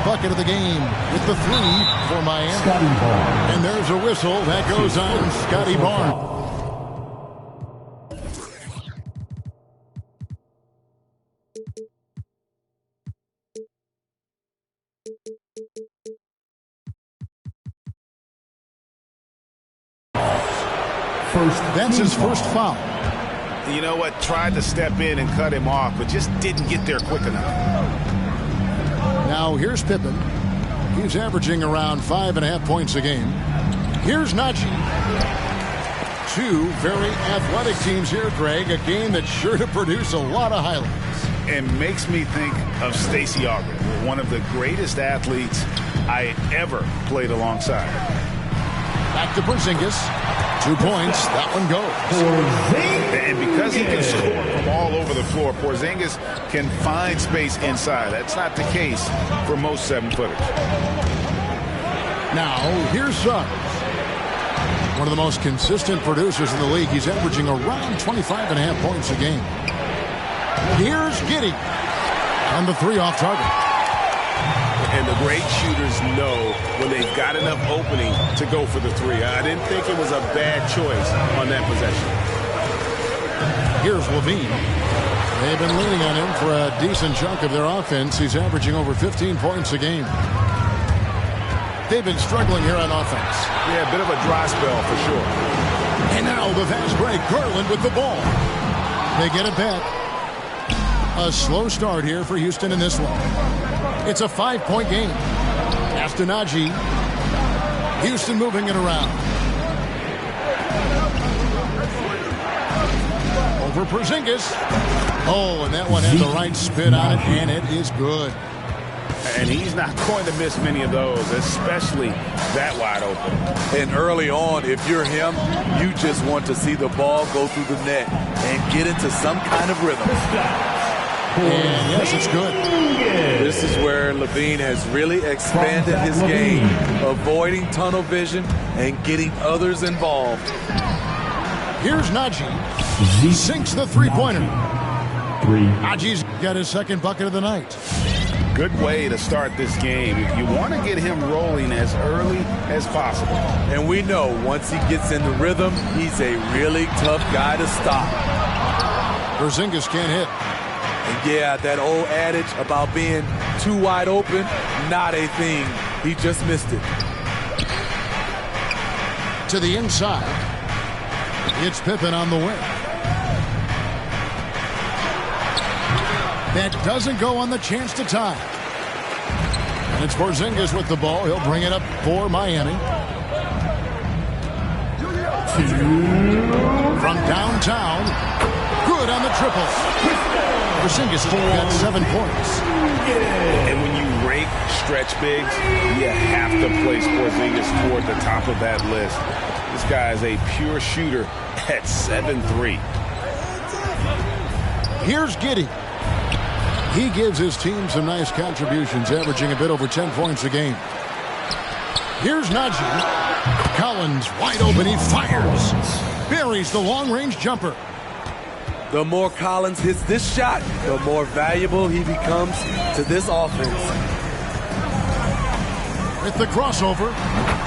bucket of the game with the 3 for Miami. And there's a whistle that goes on Scotty Barnes. That's his first foul. You know what? Tried to step in and cut him off, but just didn't get there quick enough. Now here's Pippen. He's averaging around 5.5 points a game. Here's Najee. Two very athletic teams here, Greg. A game that's sure to produce a lot of highlights. And makes me think of Stacey Augmon, one of the greatest athletes I ever played alongside. Back to Porzingis. 2 points. That one goes. And because he can score from all over the floor, Porzingis can find space inside. That's not the case for most 7-footers. Now, here's Suggs. One of the most consistent producers in the league. He's averaging around 25.5 points a game. Here's Giddey. On the 3 off target. And the great shooters know when they've got enough opening to go for the 3. I didn't think it was a bad choice on that possession. Here's LaVine. They've been leaning on him for a decent chunk of their offense. He's averaging over 15 points a game. They've been struggling here on offense. Yeah, a bit of a dry spell for sure. And now the fast break. Garland with the ball. They get it back. A slow start here for Houston in this one. It's a 5-point game. Pass to Najee. Houston moving it around. Over Porzingis. Oh, and that one had the right spin on it, and it is good. And he's not going to miss many of those, especially that wide open. And early on, if you're him, you just want to see the ball go through the net and get into some kind of rhythm. And yes, it's good. This is where LaVine has really expanded his game, avoiding tunnel vision and getting others involved. Here's Najee. Sinks the three-pointer. Najee's got his second bucket of the night. Good way to start this game. You want to get him rolling as early as possible. And we know once he gets in the rhythm, he's a really tough guy to stop. Porzingis can't hit. And yeah, that old adage about being too wide open, not a thing. He just missed it. To the inside. It's Pippen on the wing. That doesn't go on the chance to tie. And it's Porzingis with the ball. He'll bring it up for Miami. From downtown. Good on the triple. Porzingis has got 7 points. And when you rake stretch bigs, you have to place Porzingis toward the top of that list. This guy is a pure shooter at 7'3". Here's Giddey. He gives his team some nice contributions, averaging a bit over 10 points a game. Here's Najee. Collins wide open. He fires. Buries the long-range jumper. The more Collins hits this shot, the more valuable he becomes to this offense. With the crossover,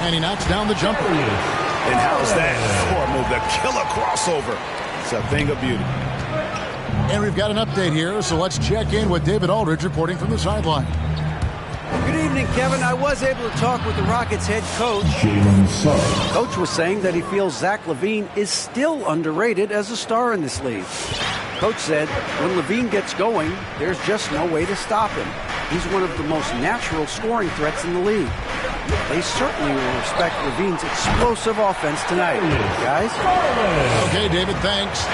and he knocks down the jumper. And how's that for a move? The killer crossover. It's a thing of beauty. And we've got an update here, so let's check in with David Aldridge reporting from the sideline. Good evening, Kevin. I was able to talk with the Rockets head coach. Coach was saying that he feels Zach LaVine is still underrated as a star in this league. Coach said when LaVine gets going, there's just no way to stop him. He's one of the most natural scoring threats in the league. They certainly will respect LaVine's explosive offense tonight. Guys? Okay, David, thanks.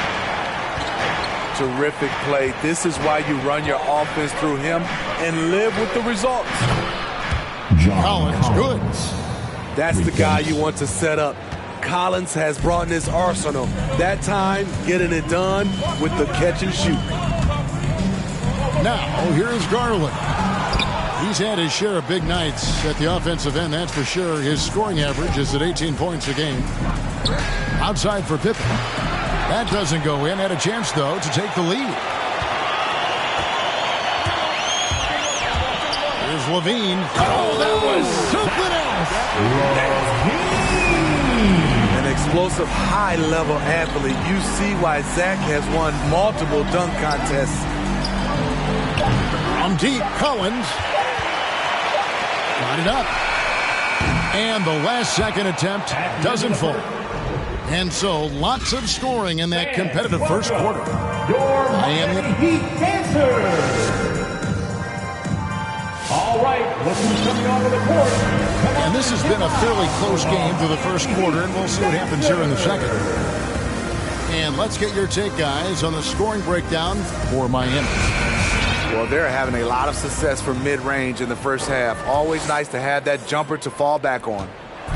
Terrific play. This is why you run your offense through him and live with the results. Collins, good. That's the guy you want to set up. Collins has brought in his arsenal. That time, getting it done with the catch and shoot. Now, here's Garland. He's had his share of big nights at the offensive end, that's for sure. His scoring average is at 18 points a game. Outside for Pippen. That doesn't go in. Had a chance, though, to take the lead. Here's LaVine. Oh, that was something else. An explosive, high-level athlete. You see why Zach has won multiple dunk contests. From deep, Collins. Got it up. And the last-second attempt doesn't fall. And so, lots of scoring in that competitive first quarter. Your Miami Heat dancers. All right, look who's coming onto the court. And this has been a fairly close game through the first quarter, and we'll see what happens here in the second. And let's get your take, guys, on the scoring breakdown for Miami. Well, they're having a lot of success from mid-range in the first half. Always nice to have that jumper to fall back on.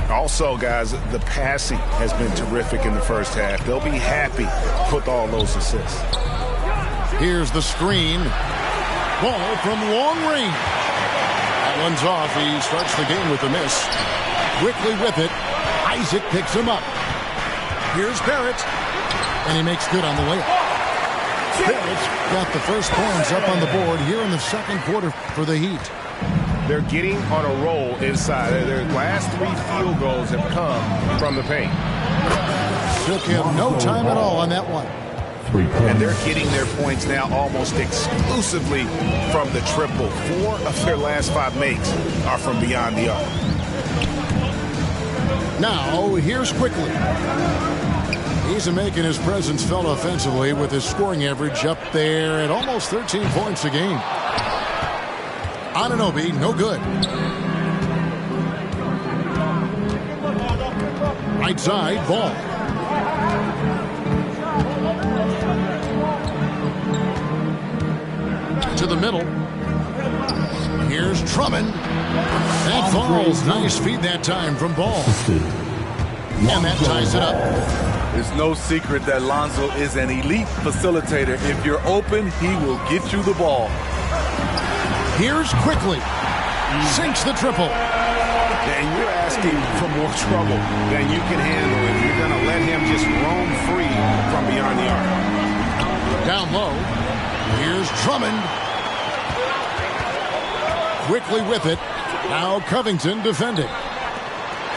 Also, guys, the passing has been terrific in the first half. They'll be happy with all those assists. Here's the screen. Ball from long range. That one's off. He starts the game with a miss. Quickly with it. Isaac picks him up. Here's Barrett. And he makes good on the layup. Barrett's got the first points up on the board here in the second quarter for the Heat. They're getting on a roll inside. Their last 3 field goals have come from the paint. Took him no time at all on that one. And they're getting their points now almost exclusively from the triple. 4 of their last 5 makes are from beyond the arc. Now, here's Quickly. He's making his presence felt offensively with his scoring average up there at almost 13 points a game. Anunoby, no good. Right side, Ball. To the middle. Here's Drummond. That falls. Nice feed that time from Ball. And that ties it up. It's no secret that Lonzo is an elite facilitator. If you're open, he will get you the ball. Here's Quickly. Sinks the triple. And you're asking for more trouble than you can handle if you're going to let him just roam free from beyond the arc. Down low. Here's Drummond. Quickly with it. Now Covington defending.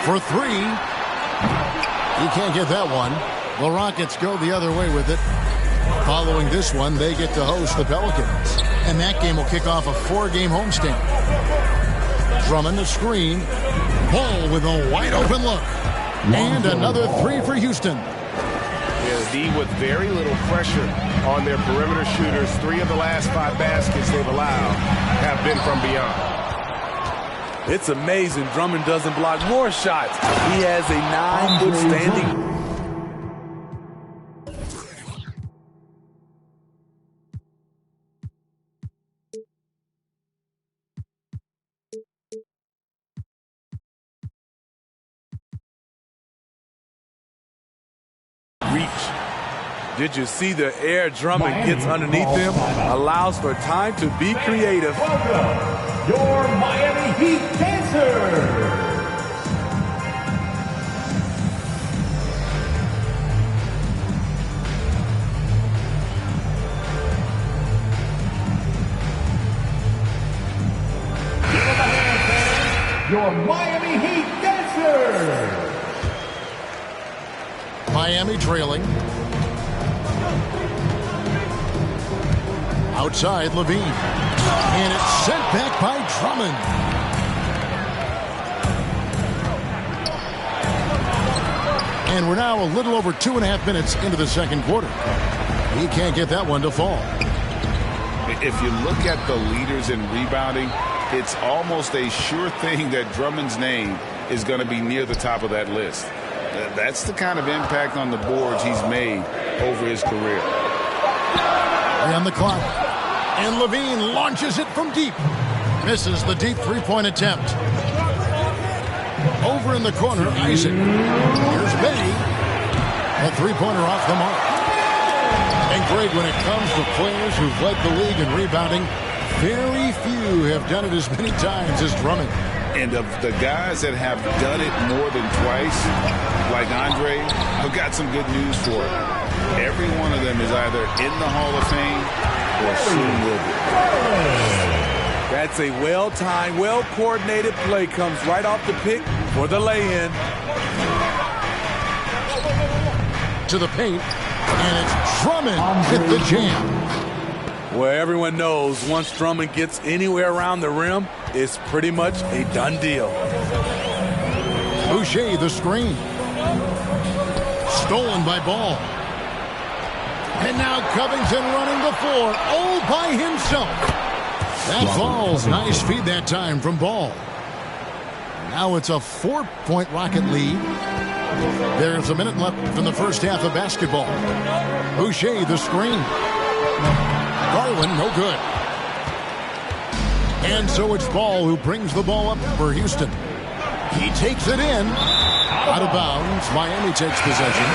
For 3. He can't get that one. The Rockets go the other way with it. Following this one, they get to host the Pelicans. And that game will kick off a 4-game homestand. Drummond the screen. Ball with a wide-open look. And another 3 for Houston. Yeah, the D with very little pressure on their perimeter shooters. 3 of the last 5 baskets they've allowed have been from beyond. It's amazing Drummond doesn't block more shots. He has a 9-foot standing. Reach. Did you see the air Drummond gets underneath them? Allows for time to be creative. Welcome, your Miami Heat dancers. Your Miami Heat dancers. Miami trailing. Outside, LaVine. And it's sent back by Drummond. And we're now a little over 2.5 minutes into the second quarter. He can't get that one to fall. If you look at the leaders in rebounding, it's almost a sure thing that Drummond's name is going to be near the top of that list. That's the kind of impact on the boards he's made over his career. On the clock. And LaVine launches it from deep. Misses the deep 3-point attempt. Over in the corner, Isaac. Here's Benny. A 3-pointer off the mark. And Greg, when it comes to players who've led the league in rebounding, very few have done it as many times as Drummond. And of the guys that have done it more than twice, like Andre, I've got some good news for him. Every one of them is either in the Hall of Fame or soon will be. That's a well-timed, well-coordinated play. Comes right off the pick for the lay-in. To the paint, and it's Drummond with the jam. Well, everyone knows once Drummond gets anywhere around the rim, it's pretty much a done deal. Boucher the screen. Stolen by Ball. And now Covington running the floor all by himself. That falls. Nice feed that time from Ball. Now it's a 4-point Rocket lead. There's a minute left in the first half of basketball. Boucher the screen. Garland no good. And so it's Ball who brings the ball up for Houston. He takes it in. Out of bounds. Miami takes possession.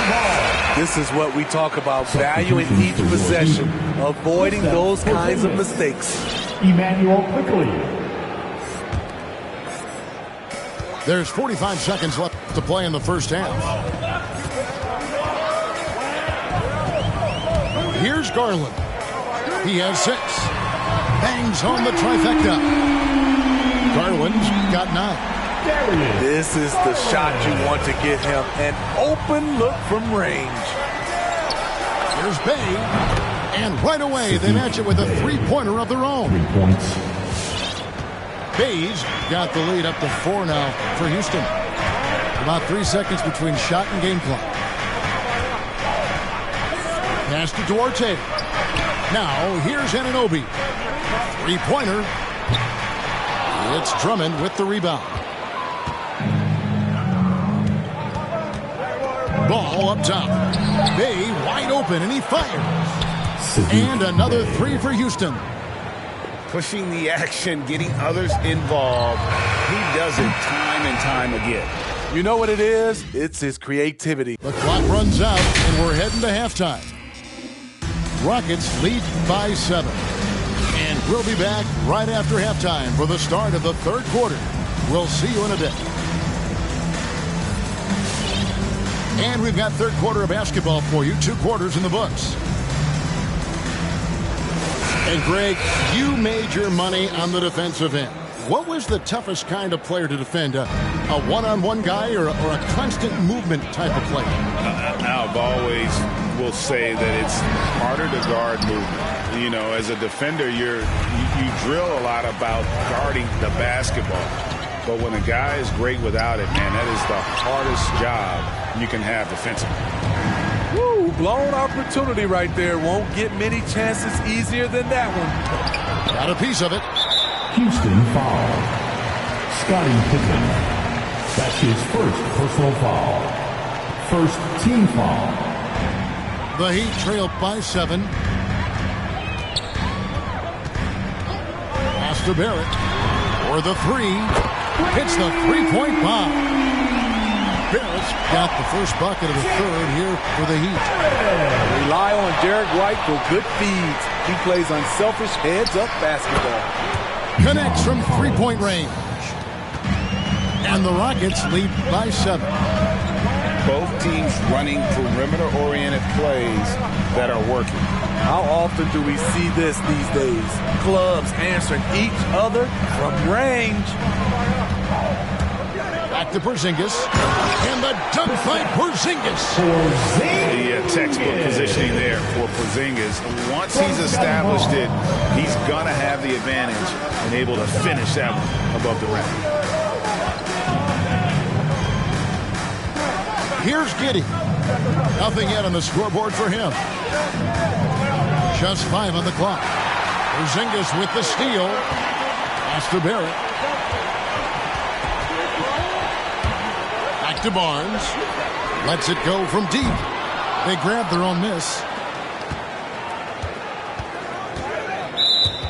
This is what we talk about, valuing each possession, avoiding those kinds of mistakes. Emmanuel quickly. There's 45 seconds left to play in the first half. Here's Garland. He has 6. Bangs home the trifecta. Garland's got 9. This is the shot you want to get him. An open look from range. Here's Bay. And right away, they match it with a 3-pointer of their own. 3 points. Bay's got the lead up to 4 now for Houston. About 3 seconds between shot and game clock. Pass to Duarte. Now, here's Anunoby. 3-pointer. It's Drummond with the rebound. Ball up top. Bay wide open, and he fires. And another 3 for Houston. Pushing the action, getting others involved. He does it time and time again. You know what it is? It's his creativity. The clock runs out, and we're heading to halftime. Rockets lead by 7. And we'll be back right after halftime for the start of the third quarter. We'll see you in a bit. And we've got third quarter of basketball for you. 2 quarters in the books. And Greg, you made your money on the defensive end. What was the toughest kind of player to defend? A one-on-one guy or a constant movement type of player? I've always will say that it's harder to guard movement. You know, as a defender, you drill a lot about guarding the basketball. But when a guy is great without it, man, that is the hardest job you can have defensively. Woo, blown opportunity right there. Won't get many chances easier than that one. Got a piece of it. Houston foul. Scottie Pippen. That's his first personal foul. First team foul. The Heat trail by 7. Pass to Barrett. For the 3. Hits the 3-point bomb. Barrett's got the first bucket of the third here for the Heat. Rely on Derek White for good feeds. He plays unselfish heads-up basketball. Connects from 3-point range. And the Rockets lead by 7. Both teams running perimeter-oriented plays that are working. How often do we see this these days? Clubs answering each other from range. Back to Porzingis. And the dunk by Porzingis. The textbook positioning there for Porzingis. Once he's established it, he's going to have the advantage and able to finish that one above the rim. Here's Giddey. Nothing yet on the scoreboard for him. Just 5 on the clock. Porzingis with the steal. Pass to Barrett. Back to Barnes. Lets it go from deep. They grab their own miss.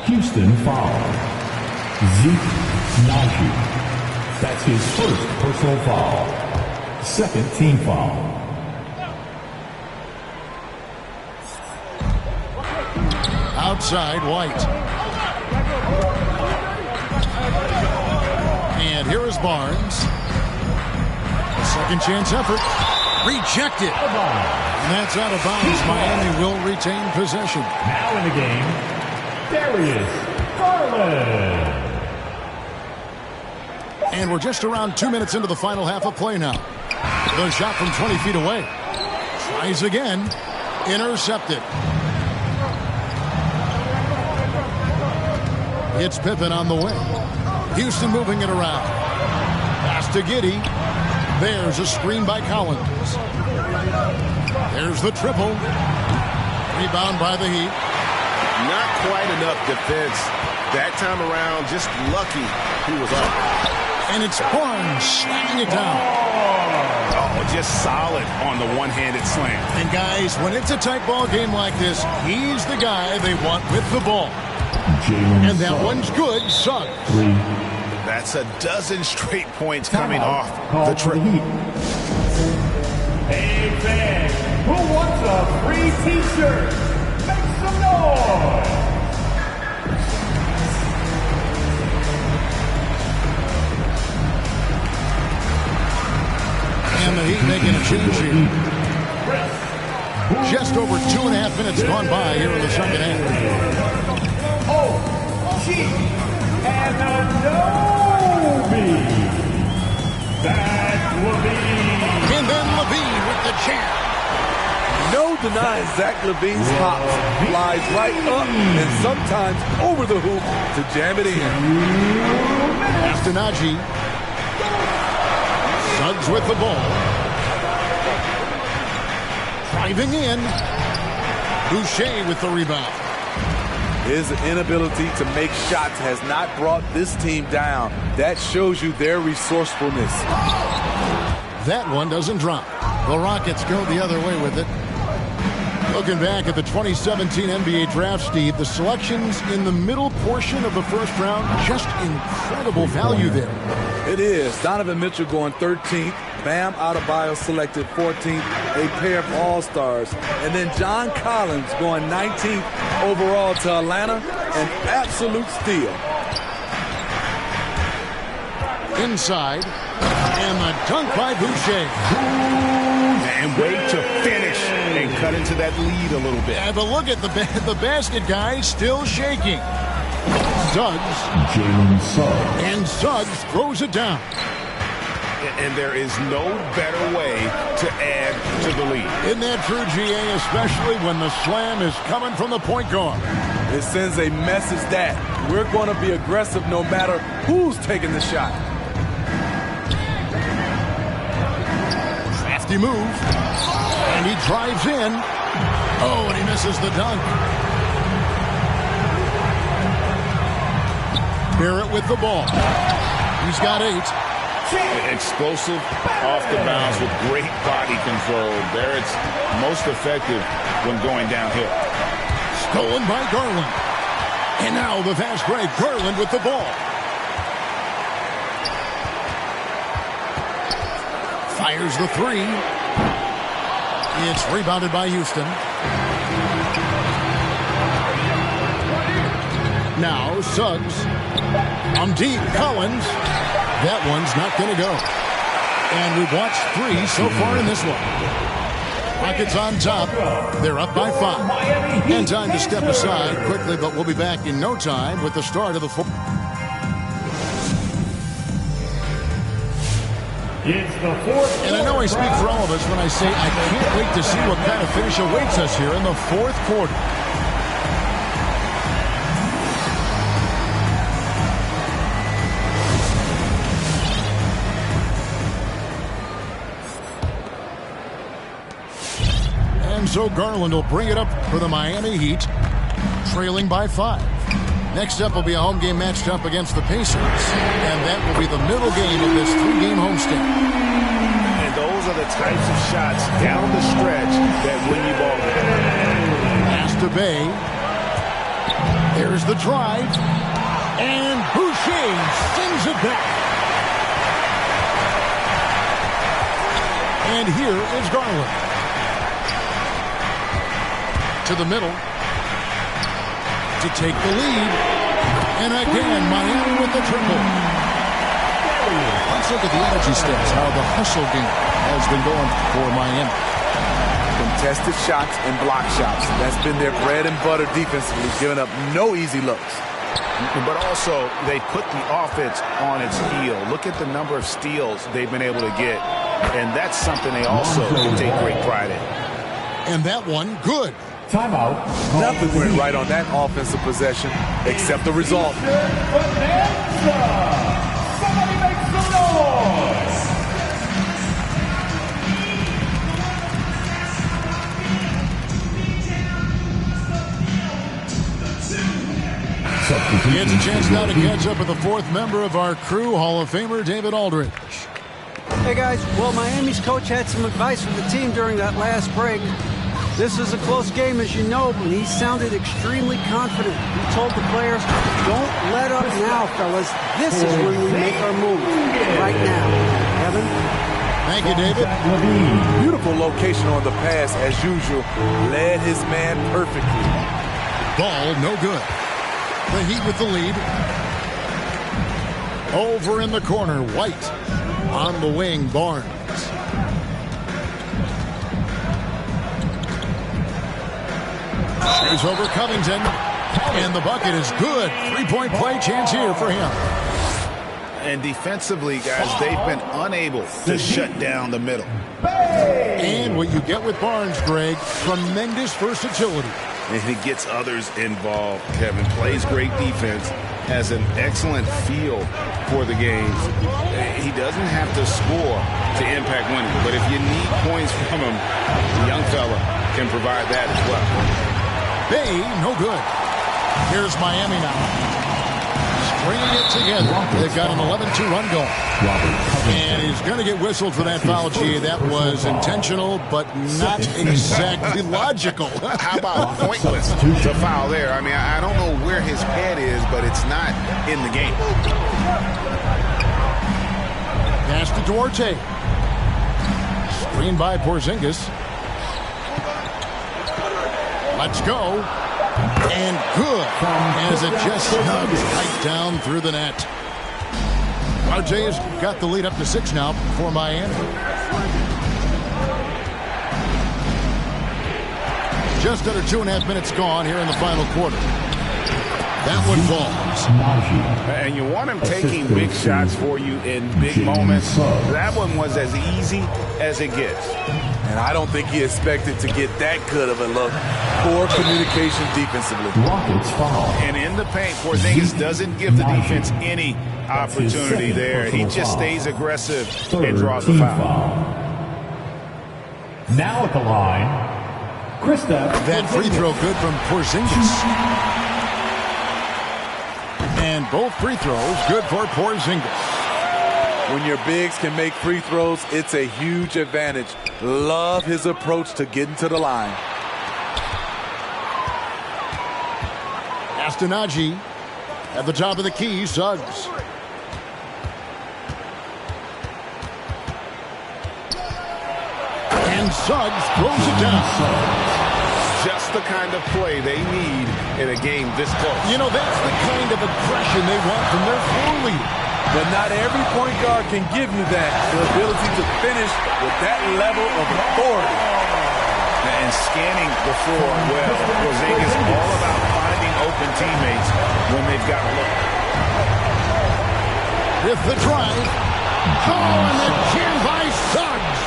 Houston foul. Zeke Naji. That's his first personal foul. Second team foul. Outside, White. And here is Barnes. A second chance effort. Rejected. And that's out of bounds. Miami will retain possession. Now in the game, Darius Garland. And we're just around 2 minutes into the final half of play now. The shot from 20 feet away. Tries again. Intercepted. It's Pippen on the way. Houston moving it around. Pass to Giddey. There's a screen by Collins. There's the triple. Rebound by the Heat. Not quite enough defense that time around. Just lucky he was off. And it's Barnes slamming it down. Oh, just solid on the one-handed slam. And guys, when it's a tight ball game like this, he's the guy they want with the ball. And that one's good. Suggs. That's a dozen straight points coming off the trip. Hey, fan, who wants a free t-shirt? Make some noise! And the Heat making a change here. Just over 2.5 minutes gone by here in the second half. And Zach LaVine. And then LaVine with the jam. No denying Zach LaVine's hops. Flies right up and sometimes over the hoop to jam it in. Astonagi. Suggs with the ball. Driving in. Boucher with the rebound. His inability to make shots has not brought this team down. That shows you their resourcefulness. That one doesn't drop. The Rockets go the other way with it. Looking back at the 2017 NBA draft, Steve, the selections in the middle portion of the first round, just incredible value there. It is. Donovan Mitchell going 13th. Bam Adebayo selected 14th. A pair of all-stars. And then John Collins going 19th overall to Atlanta. An absolute steal. Inside. And the dunk by Boucher. And wait to finish and cut into that lead a little bit. Yeah, but look at the basket guy still shaking. Suggs. Jalen Suggs. And Suggs throws it down. And there is no better way to add to the lead. Isn't that true, GA, especially when the slam is coming from the point guard? It sends a message that we're going to be aggressive no matter who's taking the shot. Crafty move. And he drives in. Oh, and he misses the dunk. Barrett with the ball. He's got 8. Explosive off the bounce with great body control. Barrett's most effective when going downhill. Stolen by Garland. And now the fast break. Garland with the ball. Fires the 3. It's rebounded by Houston. Now Suggs. On deep, Collins. That one's not going to go. And we've watched 3 so far in this one. Rockets on top. They're up by 5. And time to step aside quickly, but we'll be back in no time with the start of the fourth. It's the fourth. And I know I speak for all of us when I say I can't wait to see what kind of finish awaits us here in the fourth quarter. And so Garland will bring it up for the Miami Heat, trailing by 5. Next up will be a home game matched up against the Pacers, and that will be the middle game of this 3-game homestand. And those are the types of shots down the stretch that win you ball games. Pass to Bay. There's the drive, and Boucher sends it back. And here is Garland. To the middle. To take the lead. And again, Miami with the triple. Let's look at the energy stats, how the hustle game has been going for Miami. Contested shots and block shots. That's been their bread and butter defensively, giving up no easy looks. But also, they put the offense on its heel. Look at the number of steals they've been able to get. And that's something they also can take great pride in. And that one, good. Timeout. Nothing went right on that offensive possession except the result. Bonanza! Somebody make some noise! He has a chance now to catch up with the fourth member of our crew, Hall of Famer David Aldridge. Hey guys, well, Miami's coach had some advice for the team during that last break. This is a close game, as you know, but he sounded extremely confident. He told the players, don't let up now, fellas. This is when we make our move. Right now. Kevin? Thank you, David. Beautiful location on the pass, as usual. Led his man perfectly. Ball, no good. The Heat with the lead. Over in the corner, White. On the wing, Barnes. Here's over Covington. And the bucket is good. Three-point play chance here for him. And defensively, guys, they've been unable to shut down the middle. And what you get with Barnes, Greg, tremendous versatility. And he gets others involved. Kevin plays great defense, has an excellent feel for the games. He doesn't have to score to impact winning, but if you need points from him, the young fella can provide that as well. Bay, no good. Here's Miami now. Stringing it together. They've got an 11-2 run going. And he's going to get whistled for that foul, G. That was intentional, but not exactly logical. How about pointless to foul there? I mean, I don't know where his head is, but it's not in the game. Pass to Duarte. Screen by Porzingis. Let's go. And good. As it just snugs right down through the net. RJ has got the lead up to 6 now for Miami. Just under 2.5 minutes gone here in the final quarter. That one falls. And you want him taking big shots for you in big moments. That one was as easy as it gets. And I don't think he expected to get that good of a look. Poor communication defensively. And in the paint, Porzingis doesn't give the defense any opportunity there. He just stays aggressive and draws the foul. Now at the line, Kristaps. That free throw good from Porzingis. And both free throws good for Porzingis. When your bigs can make free throws, it's a huge advantage. Love his approach to getting to the line. Astonagi at the top of the key, Suggs. And Suggs throws it down. Just the kind of play they need in a game this close. You know, that's the kind of aggression they want from their floor leader. But not every point guard can give you that. The ability to finish with that level of authority. And scanning the floor well. Porzingis all about finding open teammates when they've got a look. With the drive. Oh, and the jam by Suggs.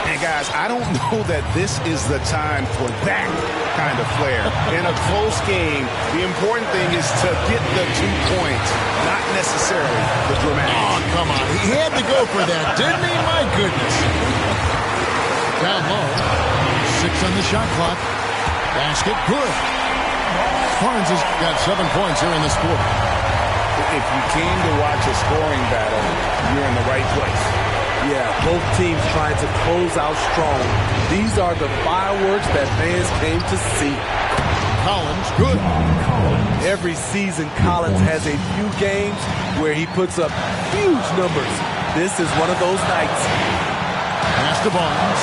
And guys, I don't know that this is the time for that kind of flair. In a close game, the important thing is to get the 2 points, not necessarily the dramatic. Oh, come on. He had to go for that, didn't he? My goodness. Down low. 6 on the shot clock. Basket good. Barnes has got 7 points here in this quarter. If you came to watch a scoring battle, you're in the right place. Yeah, both teams trying to close out strong. These are the fireworks that fans came to see. Collins, good. Every season, Collins has a few games where he puts up huge numbers. This is one of those nights. Pass to Barnes.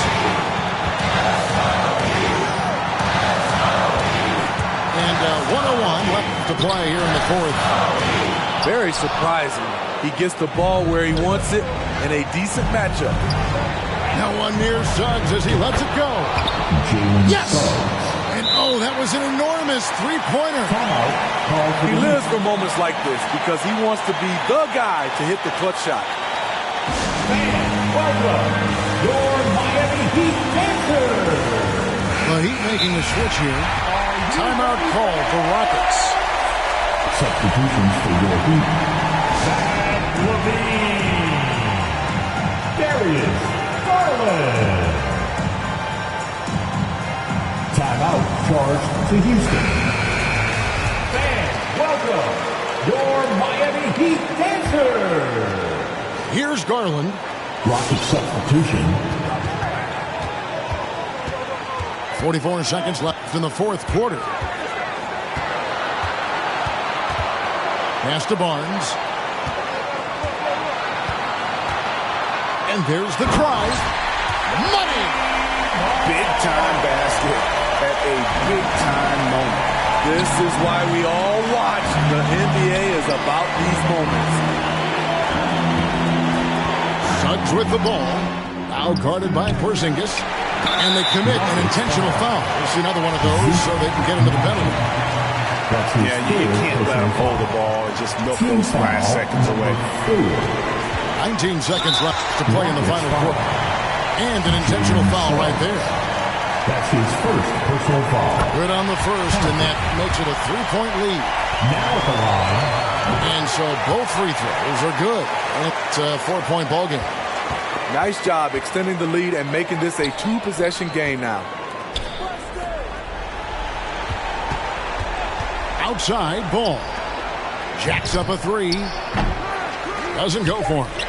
And 1:01 left to play here in the fourth. Very surprising. He gets the ball where he wants it in a decent matchup. Now one near Suggs as he lets it go. Yes! And Oh, that was an enormous three-pointer. He lives for moments like this because he wants to be the guy to hit the clutch shot. Welcome, your Miami Heat Dancers. The Heat making a switch here. Timeout call for Rockets. Substitutions for your Heat. Zach LaVine. Darius Garland. Timeout charged to Houston. Fans, welcome your Miami Heat Dancers. Here's Garland. Rocket substitution. 44 seconds left in the fourth quarter. Pass to Barnes. And there's the try. Money! Big-time basket at a big-time moment. This is why we all watch. The NBA is about these moments. Suggs with the ball. Now guarded by Porzingis. And they commit an intentional foul. We'll see another one of those so they can get into the penalty. Yeah, you can't let them hold the ball and just milk those last seconds away. 19 seconds left to play in the final quarter. And an intentional foul right there. That's his first personal foul. Good on the first, and that makes it a 3-point lead. Now at the line. And so both free throws are good. It's a 4-point ball game. Nice job extending the lead and making this a two-possession game now. Outside, ball. Jacks up a three. Doesn't go for him.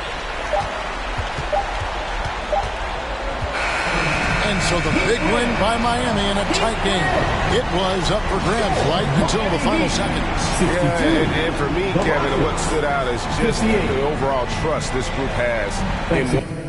And so the big win by Miami in a tight game. It was up for grabs right until the final seconds. Yeah, and for me, Kevin, what stood out is just the overall trust this group has in